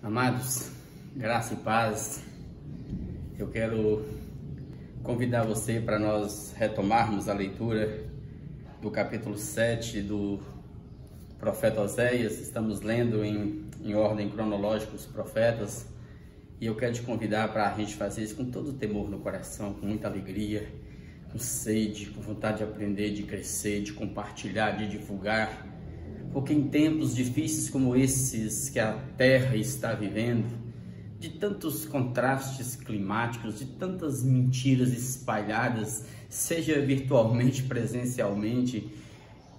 Amados, graça e paz. Eu quero convidar você para nós retomarmos a leitura do capítulo 7 do profeta Oséias. Estamos lendo em ordem cronológica os profetas, e eu quero te convidar para a gente fazer isso com todo o temor no coração, com muita alegria, com sede, com vontade de aprender, de crescer, de compartilhar, de divulgar. Porque em tempos difíceis como esses que a Terra está vivendo, de tantos contrastes climáticos, de tantas mentiras espalhadas, seja virtualmente, presencialmente,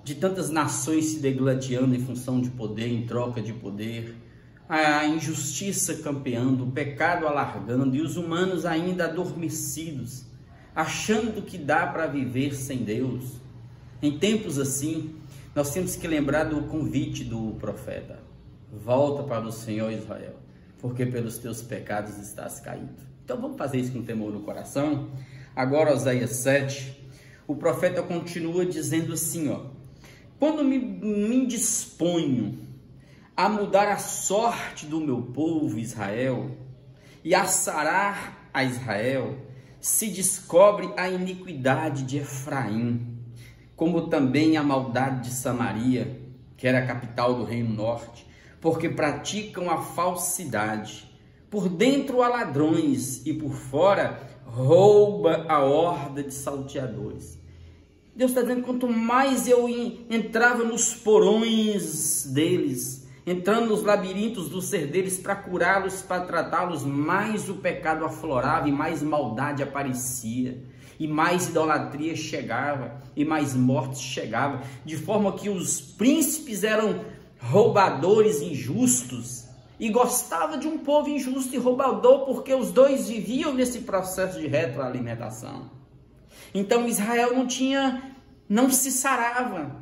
de tantas nações se degladiando em função de poder, em troca de poder, a injustiça campeando, o pecado alargando e os humanos ainda adormecidos, achando que dá para viver sem Deus. Em tempos assim, nós temos que lembrar do convite do profeta: volta para o Senhor, Israel, porque pelos teus pecados estás caído. Então vamos fazer isso com temor no coração. Agora, Oséias 7, o profeta continua dizendo assim, quando me disponho a mudar a sorte do meu povo Israel e a sarar a Israel, se descobre a iniquidade de Efraim, como também a maldade de Samaria, que era a capital do reino norte, porque praticam a falsidade. Por dentro há ladrões e por fora rouba a horda de salteadores. Deus está dizendo, quanto mais eu entrava nos porões deles, entrando nos labirintos do ser deles para curá-los, para tratá-los, mais o pecado aflorava e mais maldade aparecia. E mais idolatria chegava, e mais mortes chegava, de forma que os príncipes eram roubadores injustos, e gostava de um povo injusto e roubador, porque os dois viviam nesse processo de retroalimentação. Então Israel não se sarava,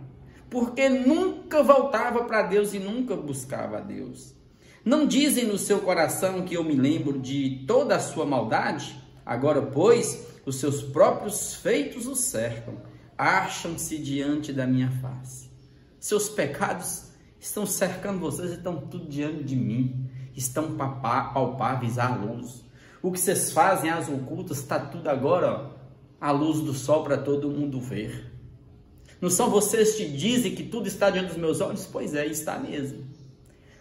porque nunca voltava para Deus e nunca buscava a Deus. Não dizem no seu coração que eu me lembro de toda a sua maldade? Agora, pois, os seus próprios feitos o cercam, acham-se diante da minha face. Seus pecados estão cercando vocês, estão tudo diante de mim, estão palpáveis à luz. O que vocês fazem às ocultas está tudo agora à luz do sol para todo mundo ver. Não são vocês que dizem que tudo está diante dos meus olhos? Pois é, está mesmo.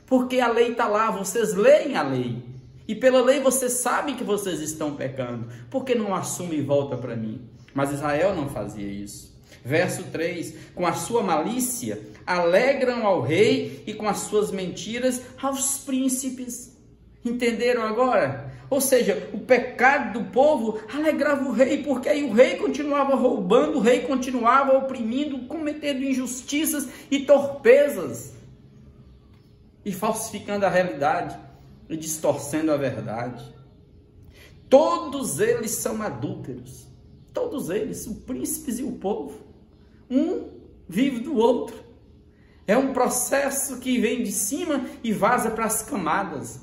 Porque a lei está lá, vocês leem a lei. E pela lei vocês sabem que vocês estão pecando. Por que não assume e volta para mim? Mas Israel não fazia isso. Verso 3. Com a sua malícia alegram ao rei e com as suas mentiras aos príncipes. Entenderam agora? Ou seja, o pecado do povo alegrava o rei, porque aí o rei continuava roubando, o rei continuava oprimindo, cometendo injustiças e torpezas. E falsificando a realidade. E distorcendo a verdade. Todos eles são adúlteros. Todos eles, os príncipes e o povo. Um vive do outro. É um processo que vem de cima e vaza para as camadas.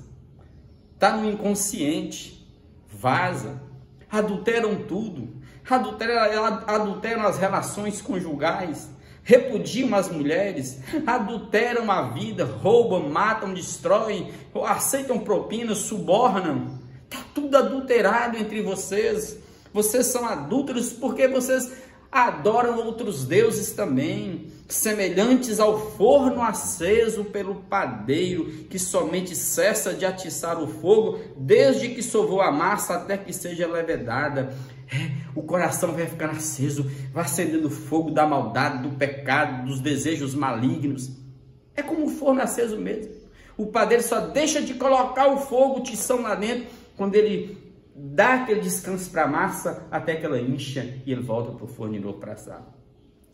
Está no inconsciente. Vaza. Adulteram tudo. Adulteram as relações conjugais. Repudiam as mulheres, adulteram a vida, roubam, matam, destroem, aceitam propinas, subornam. Está tudo adulterado entre vocês. Vocês são adúlteros porque vocês adoram outros deuses também, semelhantes ao forno aceso pelo padeiro, que somente cessa de atiçar o fogo, desde que sovou a massa até que seja levedada. O coração vai ficando aceso, vai acendendo o fogo da maldade, do pecado, dos desejos malignos. É como um forno aceso mesmo. O padeiro só deixa de colocar o fogo, o tição lá dentro, quando ele dá aquele descanso para a massa, até que ela incha e ele volta para o forno de novo para assar.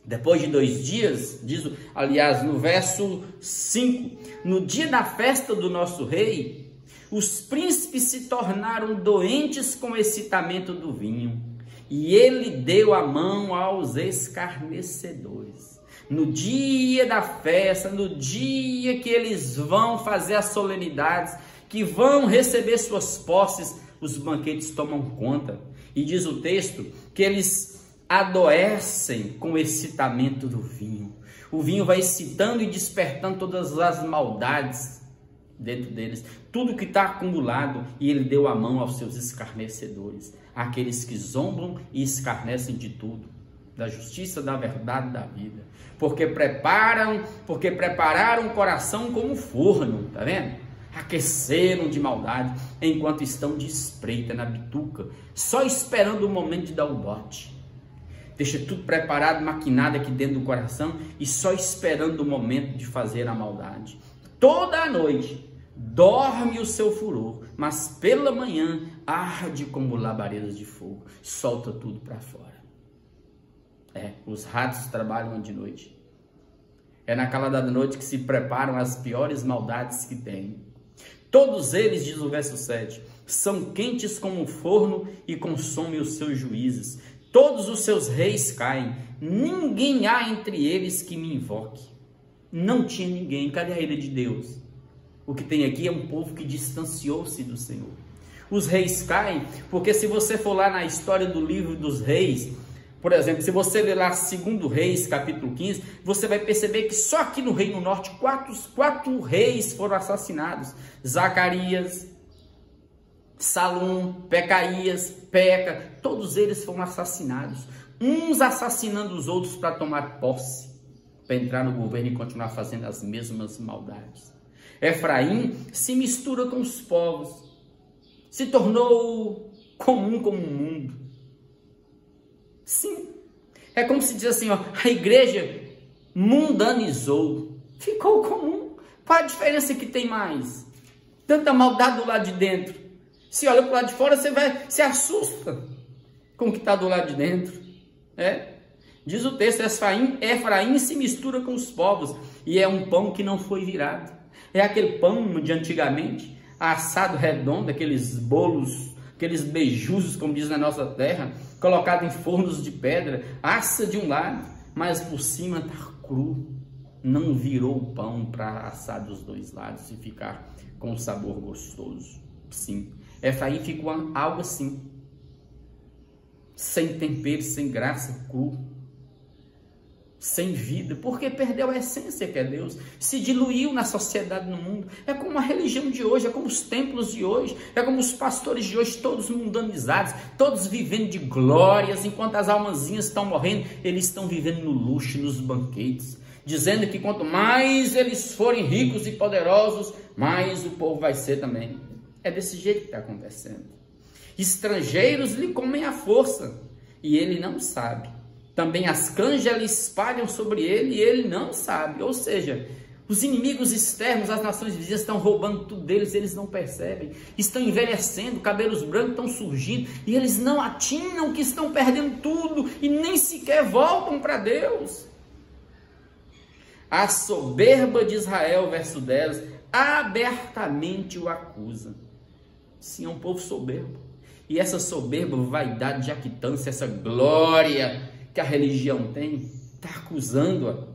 Depois de 2 dias, diz, aliás, no verso 5, no dia da festa do nosso rei, os príncipes se tornaram doentes com o excitamento do vinho, e ele deu a mão aos escarnecedores. No dia da festa, no dia que eles vão fazer as solenidades, que vão receber suas posses, os banquetes tomam conta. E diz o texto que eles adoecem com o excitamento do vinho. O vinho vai excitando e despertando todas as maldades dentro deles, tudo que está acumulado, e ele deu a mão aos seus escarnecedores, aqueles que zombam e escarnecem de tudo, da justiça, da verdade, da vida, porque prepararam o coração como forno, tá vendo? Aqueceram de maldade, enquanto estão de espreita na bituca, só esperando o momento de dar o bote. Deixa tudo preparado, maquinado aqui dentro do coração, e só esperando o momento de fazer a maldade. Toda a noite dorme o seu furor, mas pela manhã arde como labaredas de fogo, solta tudo para fora. Os ratos trabalham de noite. É na calada da noite que se preparam as piores maldades que tem. Todos eles, diz o verso 7, são quentes como um forno e consomem os seus juízes. Todos os seus reis caem, ninguém há entre eles que me invoque. Não tinha ninguém. Cadê a ira de Deus? O que tem aqui é um povo que distanciou-se do Senhor. Os reis caem, porque se você for lá na história do livro dos reis, por exemplo, se você ler lá 2 Reis, capítulo 15, você vai perceber que só aqui no Reino Norte, quatro reis foram assassinados. Zacarias, Salum, Pecaías, Peca, todos eles foram assassinados. Uns assassinando os outros para tomar posse, para entrar no governo e continuar fazendo as mesmas maldades. Efraim se mistura com os povos, se tornou comum como o mundo. Sim, é como se diz assim, ó, a igreja mundanizou, ficou comum. Qual a diferença que tem mais? Tanta maldade do lado de dentro. Se olha para o lado de fora, você se assusta com o que está do lado de dentro. Diz o texto, Efraim se mistura com os povos, e é um pão que não foi virado. É aquele pão de antigamente, assado redondo, aqueles bolos, aqueles beijuzos, como diz na nossa terra, colocado em fornos de pedra, assa de um lado, mas por cima está cru. Não virou o pão para assar dos dois lados e ficar com um sabor gostoso. Sim, Efraim ficou algo assim, sem tempero, sem graça, cru, sem vida, porque perdeu a essência que é Deus, se diluiu na sociedade, no mundo. É como a religião de hoje, é como os templos de hoje, é como os pastores de hoje, todos mundanizados, todos vivendo de glórias, enquanto as almazinhas estão morrendo, eles estão vivendo no luxo, nos banquetes, dizendo que quanto mais eles forem ricos e poderosos, mais o povo vai ser também. É desse jeito que está acontecendo. Estrangeiros lhe comem à força, e ele não sabe. Também as canjas lhe espalham sobre ele, e ele não sabe. Ou seja, os inimigos externos, as nações vizinhas, estão roubando tudo deles, eles não percebem. Estão envelhecendo, cabelos brancos estão surgindo, e eles não atinam que estão perdendo tudo, e nem sequer voltam para Deus. A soberba de Israel, verso 10, abertamente o acusa. Sim, é um povo soberbo. E essa soberba, vaidade, jactância, essa glória que a religião tem, está acusando-a.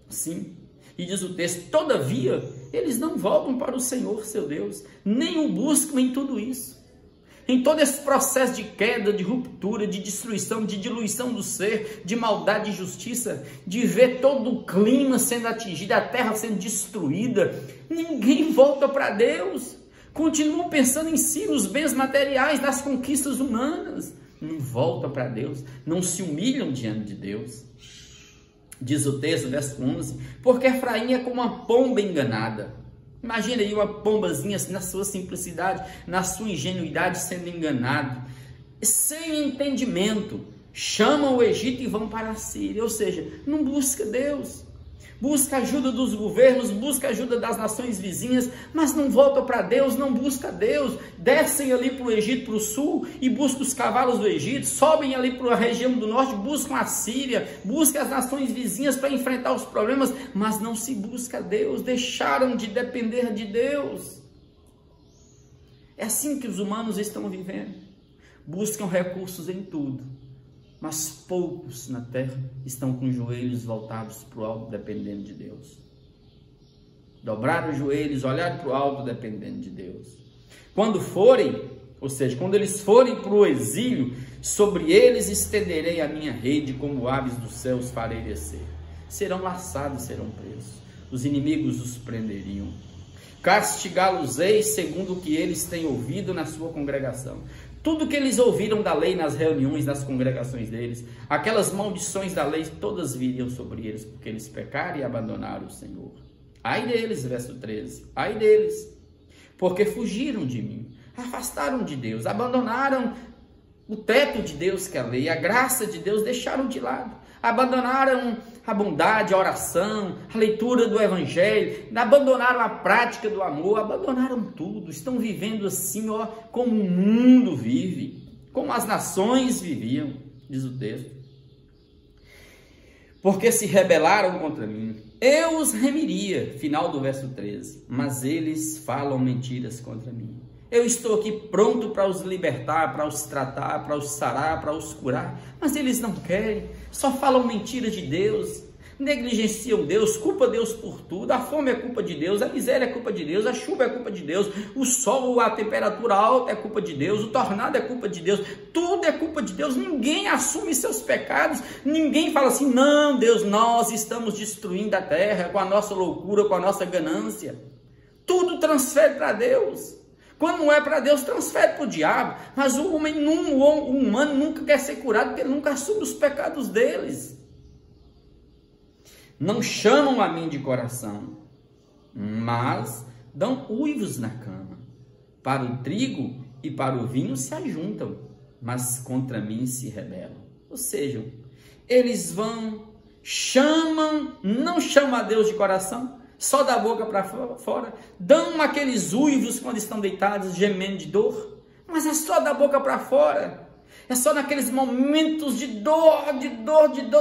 Sim. E diz o texto, todavia, eles não voltam para o Senhor, seu Deus, nem o buscam em tudo isso. Em todo esse processo de queda, de ruptura, de destruição, de diluição do ser, de maldade e justiça, de ver todo o clima sendo atingido, a terra sendo destruída, ninguém volta para Deus. Continuam pensando em si, nos bens materiais, nas conquistas humanas. Não voltam para Deus, não se humilham diante de Deus. Diz o texto, verso 11, porque Efraim é como uma pomba enganada. Imagina aí uma pombazinha na sua simplicidade, na sua ingenuidade sendo enganado, sem entendimento. Chamam o Egito e vão para a Síria, ou seja, não busca Deus. Busca ajuda dos governos, busca ajuda das nações vizinhas, mas não volta para Deus, não busca Deus. Descem ali para o Egito, para o sul, e buscam os cavalos do Egito, sobem ali para a região do norte, buscam a Síria, buscam as nações vizinhas para enfrentar os problemas, mas não se busca Deus, deixaram de depender de Deus. É assim que os humanos estão vivendo, buscam recursos em tudo, mas poucos na terra estão com os joelhos voltados para o alto, dependendo de Deus. Dobrar os joelhos, olhar para o alto, dependendo de Deus. Quando forem, ou seja, quando eles forem para o exílio, sobre eles estenderei a minha rede, como aves dos céus farei descer. Serão laçados, serão presos. Os inimigos os prenderiam. castigá-los-ei segundo o que eles têm ouvido na sua congregação. Tudo que eles ouviram da lei nas reuniões, nas congregações deles, aquelas maldições da lei, todas viriam sobre eles, porque eles pecaram e abandonaram o Senhor. Ai deles, verso 13, ai deles, porque fugiram de mim, afastaram de Deus, abandonaram o teto de Deus, que é a lei, a graça de Deus, deixaram de lado, abandonaram a bondade, a oração, a leitura do evangelho, abandonaram a prática do amor, abandonaram tudo, estão vivendo assim, ó, como o mundo vive, como as nações viviam, diz o texto. Porque se rebelaram contra mim, eu os remiria, final do verso 13, mas eles falam mentiras contra mim. Eu estou aqui pronto para os libertar, para os tratar, para os sarar, para os curar, mas eles não querem, só falam mentiras de Deus, negligenciam Deus, culpa Deus por tudo, a fome é culpa de Deus, a miséria é culpa de Deus, a chuva é culpa de Deus, o sol, a temperatura alta é culpa de Deus, o tornado é culpa de Deus, tudo é culpa de Deus, ninguém assume seus pecados, ninguém fala assim, não Deus, nós estamos destruindo a terra com a nossa loucura, com a nossa ganância, tudo transfere para Deus. Quando não é para Deus, transfere para o diabo. Mas o humano nunca quer ser curado, porque ele nunca assume os pecados deles. Não chamam a mim de coração, mas dão uivos na cama. Para o trigo e para o vinho se ajuntam, mas contra mim se rebelam. Ou seja, eles não chamam a Deus de coração, só da boca para fora, dão aqueles uivos quando estão deitados, gemendo de dor, mas é só da boca para fora, é só naqueles momentos de dor,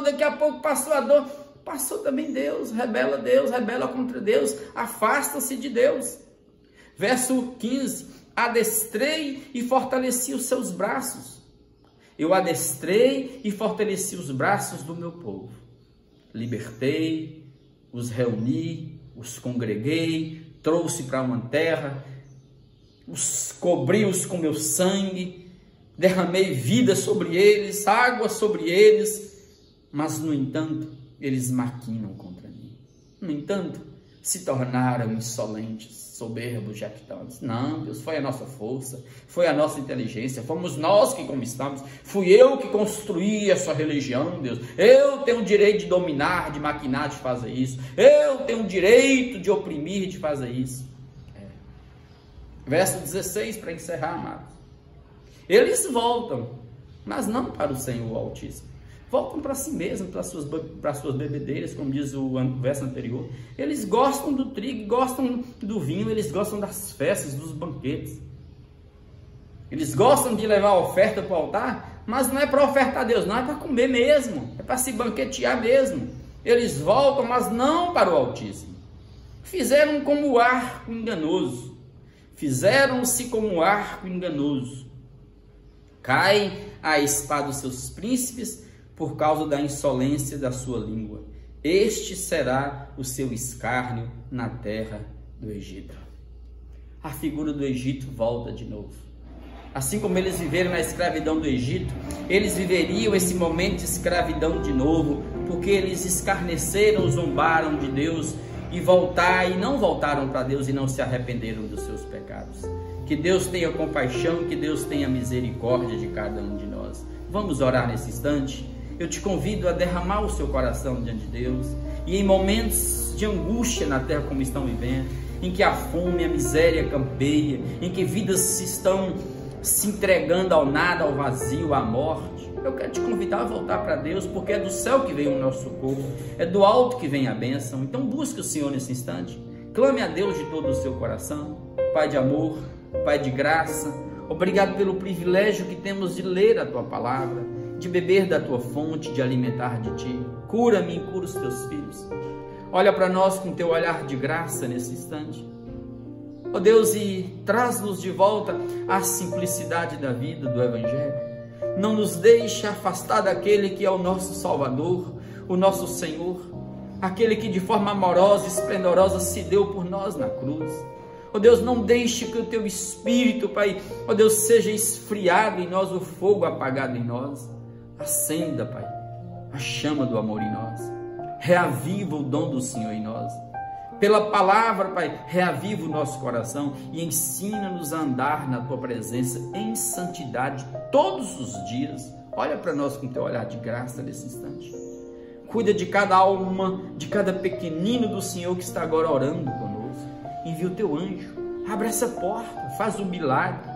daqui a pouco passou a dor, passou também Deus, rebela contra Deus, afasta-se de Deus. Verso 15, adestrei e fortaleci os seus braços, eu adestrei e fortaleci os braços do meu povo, libertei, os reuni, os congreguei, trouxe para uma terra, cobri-os com meu sangue, derramei vida sobre eles, água sobre eles, mas no entanto, eles maquinam contra mim. No entanto, se tornaram insolentes, soberbos, jactantes. Não, Deus, foi a nossa força, foi a nossa inteligência, fomos nós que conquistamos, fui eu que construí essa religião, Deus. Eu tenho o direito de dominar, de maquinar, de fazer isso. Eu tenho o direito de oprimir, de fazer isso. Verso 16, para encerrar, amados. Eles voltam, mas não para o Senhor Altíssimo. Voltam para si mesmos, para suas bebedeiras, como diz o verso anterior. Eles gostam do trigo, gostam do vinho, eles gostam das festas, dos banquetes. Eles gostam de levar a oferta para o altar, mas não é para ofertar a Deus, não, é para comer mesmo, é para se banquetear mesmo. Eles voltam, mas não para o Altíssimo. Fizeram como o arco enganoso, fizeram-se como o arco enganoso. Cai a espada dos seus príncipes, por causa da insolência da sua língua. Este será o seu escárnio na terra do Egito. A figura do Egito volta de novo. Assim como eles viveram na escravidão do Egito, eles viveriam esse momento de escravidão de novo, porque eles escarneceram, zombaram de Deus e não voltaram para Deus e não se arrependeram dos seus pecados. Que Deus tenha compaixão, que Deus tenha misericórdia de cada um de nós. Vamos orar nesse instante? Eu te convido a derramar o seu coração diante de Deus, e em momentos de angústia na terra como estão vivendo, em que a fome, a miséria campeia, em que vidas estão se entregando ao nada, ao vazio, à morte, eu quero te convidar a voltar para Deus, porque é do céu que vem o nosso socorro, é do alto que vem a bênção. Então busque o Senhor nesse instante, clame a Deus de todo o seu coração. Pai de amor, Pai de graça, obrigado pelo privilégio que temos de ler a Tua palavra, de beber da Tua fonte, de alimentar de Ti. Cura-me e cura os Teus filhos. Olha para nós com Teu olhar de graça nesse instante. Ó Deus, e traz-nos de volta à simplicidade da vida, do Evangelho. Não nos deixe afastar daquele que é o nosso Salvador, o nosso Senhor, aquele que de forma amorosa e esplendorosa se deu por nós na cruz. Ó Deus, não deixe que o Teu Espírito, Pai, ó Deus, seja esfriado em nós, o fogo apagado em nós. Acenda, Pai, a chama do amor em nós. Reaviva o dom do Senhor em nós. pela palavra, Pai, reaviva o nosso coração e ensina-nos a andar na Tua presença em santidade todos os dias. Olha para nós com Teu olhar de graça nesse instante. Cuida de cada alma, de cada pequenino do Senhor que está agora orando conosco. Envia o Teu anjo, abre essa porta, faz um milagre.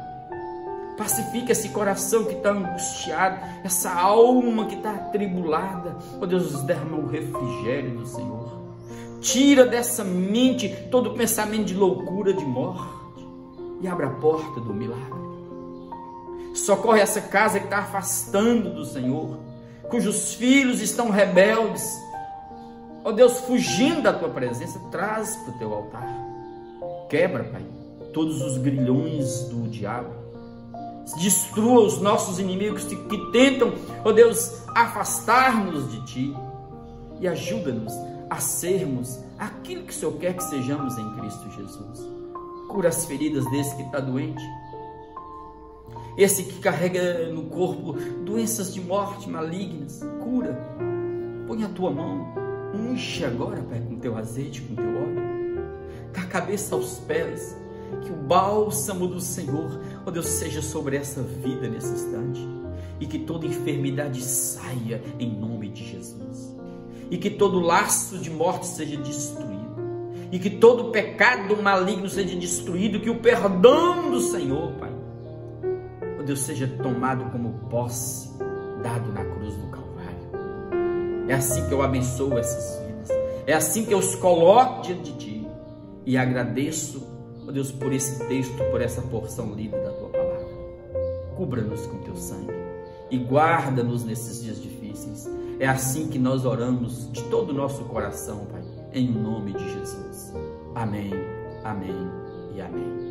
Pacifica esse coração que está angustiado, essa alma que está atribulada. Oh Deus, derrama o refrigério do Senhor. Tira dessa mente todo pensamento de loucura, de morte, e abre a porta do milagre. Socorre essa casa que está afastando do Senhor, cujos filhos estão rebeldes. Oh Deus, fugindo da Tua presença, traz para o Teu altar. Quebra, Pai, todos os grilhões do diabo. Destrua os nossos inimigos que tentam, oh Deus, afastar-nos de Ti. E ajuda-nos a sermos aquilo que o Senhor quer que sejamos em Cristo Jesus. Cura as feridas desse que está doente, esse que carrega no corpo doenças de morte malignas. Cura, põe a Tua mão, unge agora, Pai, com Teu azeite, com Teu óleo, da cabeça aos pés. Que o bálsamo do Senhor, ó Deus, seja sobre essa vida nesse instante, e que toda enfermidade saia em nome de Jesus, e que todo laço de morte seja destruído, e que todo pecado maligno seja destruído, que o perdão do Senhor, Pai, ó Deus, seja tomado como posse, dado na cruz do Calvário. É assim que eu abençoo essas vidas, é assim que eu os coloco diante de Ti, e agradeço, ó Deus, por esse texto, por essa porção lida da Tua palavra. Cubra-nos com Teu sangue e guarda-nos nesses dias difíceis. É assim que nós oramos de todo o nosso coração, Pai, em nome de Jesus. Amém, amém e amém.